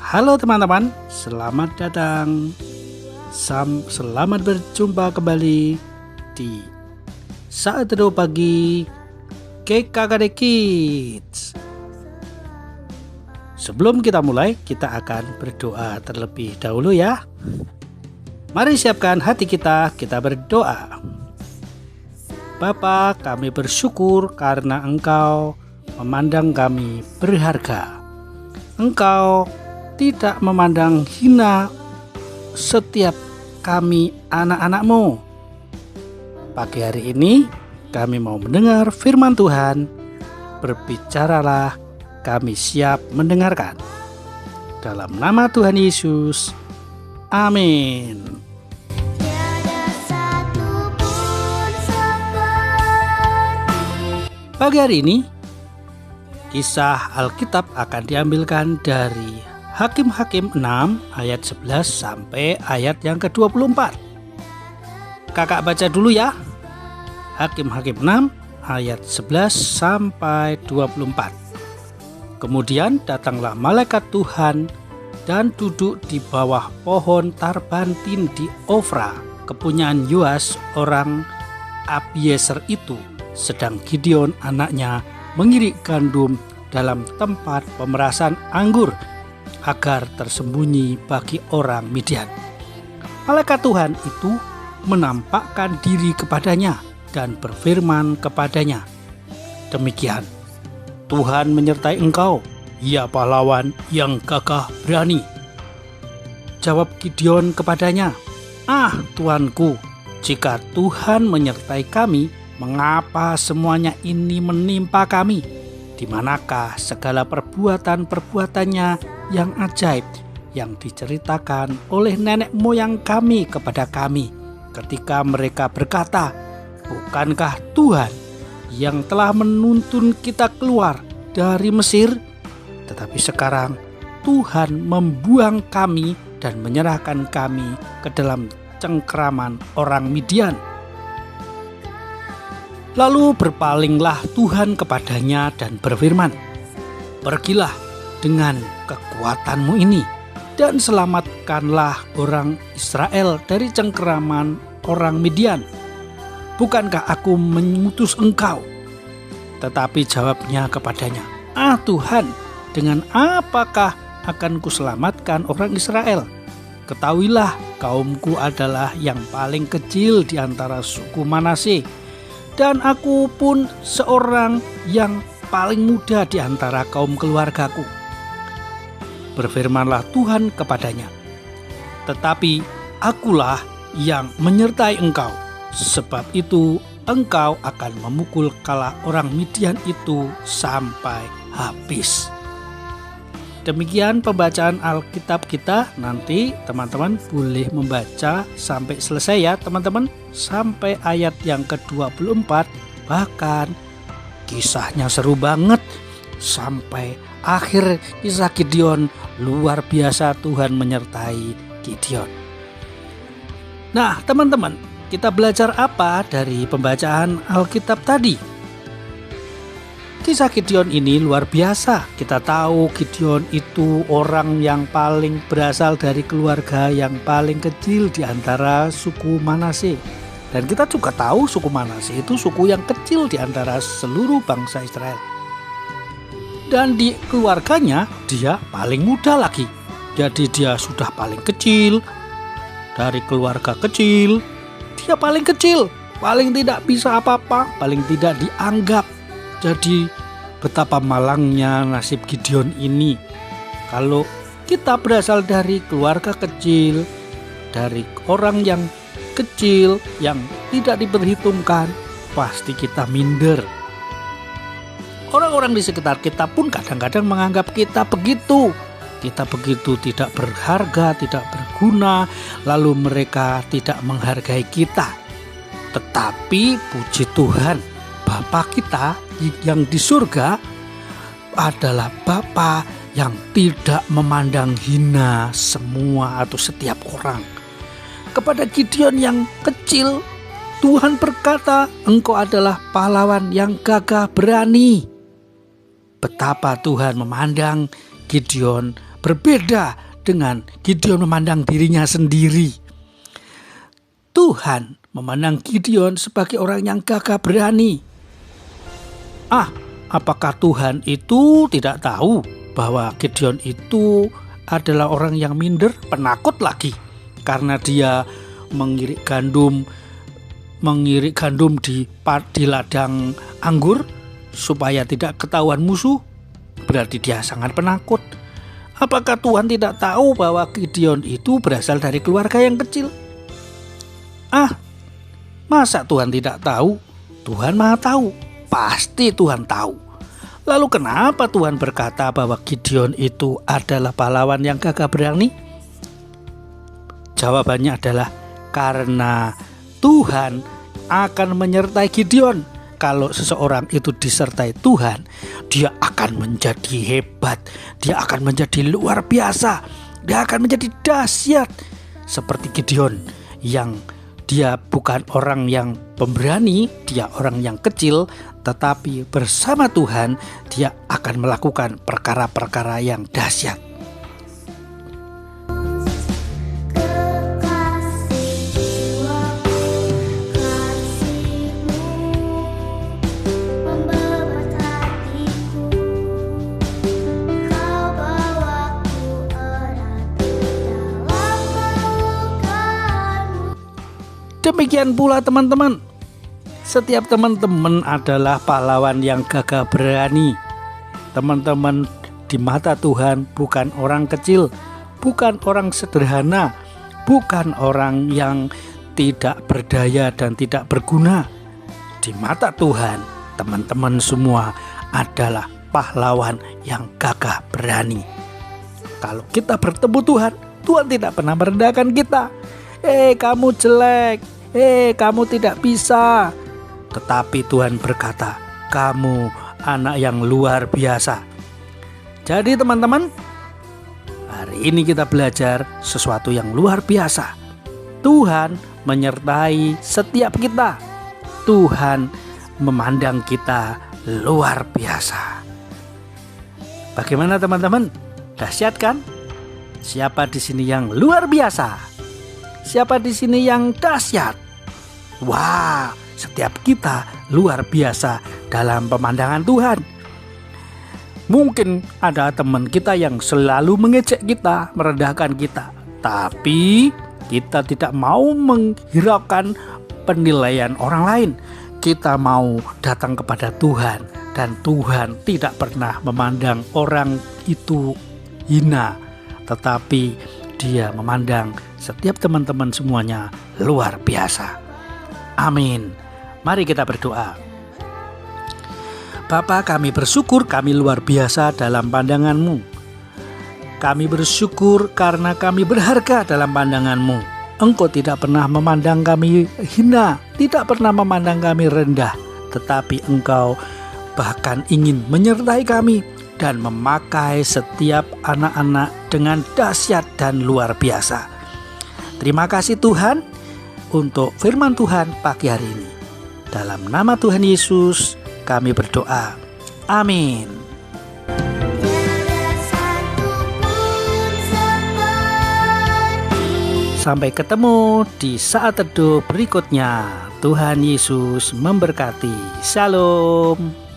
Halo teman-teman, selamat datang. Selamat berjumpa kembali di Saat Teduh Pagi KKKD Kids. Sebelum kita mulai, kita akan berdoa terlebih dahulu ya. Mari siapkan hati kita berdoa. Bapa, kami bersyukur karena Engkau memandang kami berharga. Engkau tidak memandang hina setiap kami anak-anak-Mu. Pagi hari ini kami mau mendengar firman Tuhan. Berbicaralah, kami siap mendengarkan. Dalam nama Tuhan Yesus, amin. Pagi hari ini kisah Alkitab akan diambilkan dari Hakim-Hakim 6 ayat 11 sampai ayat yang ke-24. Kakak baca dulu ya. Hakim-Hakim 6 ayat 11 sampai 24. Kemudian datanglah malaikat Tuhan dan duduk di bawah pohon tarbantin di Ofra, kepunyaan Yoas orang Abiezer itu, sedang Gideon anaknya mengirik gandum dalam tempat pemerasan anggur agar tersembunyi bagi orang Midian. Malaikat Tuhan itu menampakkan diri kepadanya dan berfirman kepadanya, demikian, Tuhan menyertai engkau, ya pahlawan yang gagah berani. Jawab Gideon kepadanya, Tuanku, jika Tuhan menyertai kami, mengapa semuanya ini menimpa kami? Di manakah segala perbuatan-perbuatannya yang ajaib yang diceritakan oleh nenek moyang kami kepada kami ketika mereka berkata, bukankah Tuhan yang telah menuntun kita keluar dari Mesir? Tetapi sekarang Tuhan membuang kami dan menyerahkan kami ke dalam cengkraman orang Midian. Lalu berpalinglah Tuhan kepadanya dan berfirman, pergilah dengan kekuatanmu ini dan selamatkanlah orang Israel dari cengkeraman orang Midian. Bukankah aku mengutus engkau? Tetapi jawabnya kepadanya, Tuhan, dengan apakah akan kuselamatkan orang Israel? Ketahuilah, kaumku adalah yang paling kecil di antara suku Manase, dan aku pun seorang yang paling muda di antara kaum keluargaku. Berfirmanlah Tuhan kepadanya, tetapi akulah yang menyertai engkau, sebab itu engkau akan memukul kala orang Midian itu sampai habis. Demikian pembacaan Alkitab kita. Nanti teman-teman boleh membaca sampai selesai ya teman-teman, sampai ayat yang ke-24. Bahkan kisahnya seru banget sampai akhir kisah Gideon. Luar biasa, Tuhan menyertai Gideon. Nah teman-teman, kita belajar apa dari pembacaan Alkitab tadi? Kisah Gideon ini luar biasa. Kita tahu Gideon itu orang yang paling berasal dari keluarga yang paling kecil di antara suku Manase. Dan kita juga tahu suku Manase itu suku yang kecil di antara seluruh bangsa Israel. Dan di keluarganya dia paling muda lagi. Jadi dia sudah paling kecil. Dari keluarga kecil, dia paling kecil, paling tidak bisa apa-apa, paling tidak dianggap. Jadi betapa malangnya nasib Gideon ini. Kalau kita berasal dari keluarga kecil, dari orang yang kecil, yang tidak diperhitungkan, pasti kita minder. Orang-orang di sekitar kita pun kadang-kadang menganggap kita begitu. Kita begitu tidak berharga, tidak berguna, lalu mereka tidak menghargai kita. Tetapi puji Tuhan, Bapa kita yang di surga adalah Bapa yang tidak memandang hina semua atau setiap orang. Kepada Gideon yang kecil, Tuhan berkata, engkau adalah pahlawan yang gagah berani. Betapa Tuhan memandang Gideon berbeda dengan Gideon memandang dirinya sendiri. Tuhan memandang Gideon sebagai orang yang gagah berani. Apakah Tuhan itu tidak tahu bahwa Gideon itu adalah orang yang minder, penakut lagi, karena dia mengirik gandum di ladang anggur supaya tidak ketahuan musuh? Berarti dia sangat penakut. Apakah Tuhan tidak tahu bahwa Gideon itu berasal dari keluarga yang kecil? Masa Tuhan tidak tahu? Tuhan Maha tahu. Pasti Tuhan tahu. Lalu kenapa Tuhan berkata bahwa Gideon itu adalah pahlawan yang gagah berani? Jawabannya adalah karena Tuhan akan menyertai Gideon. Kalau seseorang itu disertai Tuhan, dia akan menjadi hebat, dia akan menjadi luar biasa, dia akan menjadi dahsyat. Seperti Gideon yang dia bukan orang yang pemberani, dia orang yang kecil, tetapi bersama Tuhan dia akan melakukan perkara-perkara yang dahsyat. Demikian pula teman-teman, setiap teman-teman adalah pahlawan yang gagah berani. Teman-teman di mata Tuhan bukan orang kecil, bukan orang sederhana, bukan orang yang tidak berdaya dan tidak berguna. Di mata Tuhan, teman-teman semua adalah pahlawan yang gagah berani. Kalau kita bertemu Tuhan, Tuhan tidak pernah merendahkan kita. Kamu jelek, kamu tidak bisa. Tetapi Tuhan berkata, kamu anak yang luar biasa. Jadi teman-teman, hari ini kita belajar sesuatu yang luar biasa. Tuhan menyertai setiap kita. Tuhan memandang kita luar biasa. Bagaimana teman-teman? Dahsyat kan? Siapa di sini yang luar biasa? Siapa di sini yang dahsyat? Wah, setiap kita luar biasa dalam pemandangan Tuhan. Mungkin ada teman kita yang selalu mengejek kita, merendahkan kita, tapi kita tidak mau menghiraukan penilaian orang lain. Kita mau datang kepada Tuhan, dan Tuhan tidak pernah memandang orang itu hina, tetapi Dia memandang setiap teman-teman semuanya luar biasa. Amin. Mari kita berdoa. Bapa, kami bersyukur kami luar biasa dalam pandangan-Mu. Kami bersyukur karena kami berharga dalam pandangan-Mu. Engkau tidak pernah memandang kami hina, tidak pernah memandang kami rendah, tetapi Engkau bahkan ingin menyertai kami dan memakai setiap anak-anak dengan dahsyat dan luar biasa. Terima kasih Tuhan untuk firman Tuhan pagi hari ini. Dalam nama Tuhan Yesus kami berdoa. Amin. Sampai ketemu di saat teduh berikutnya. Tuhan Yesus memberkati. Shalom.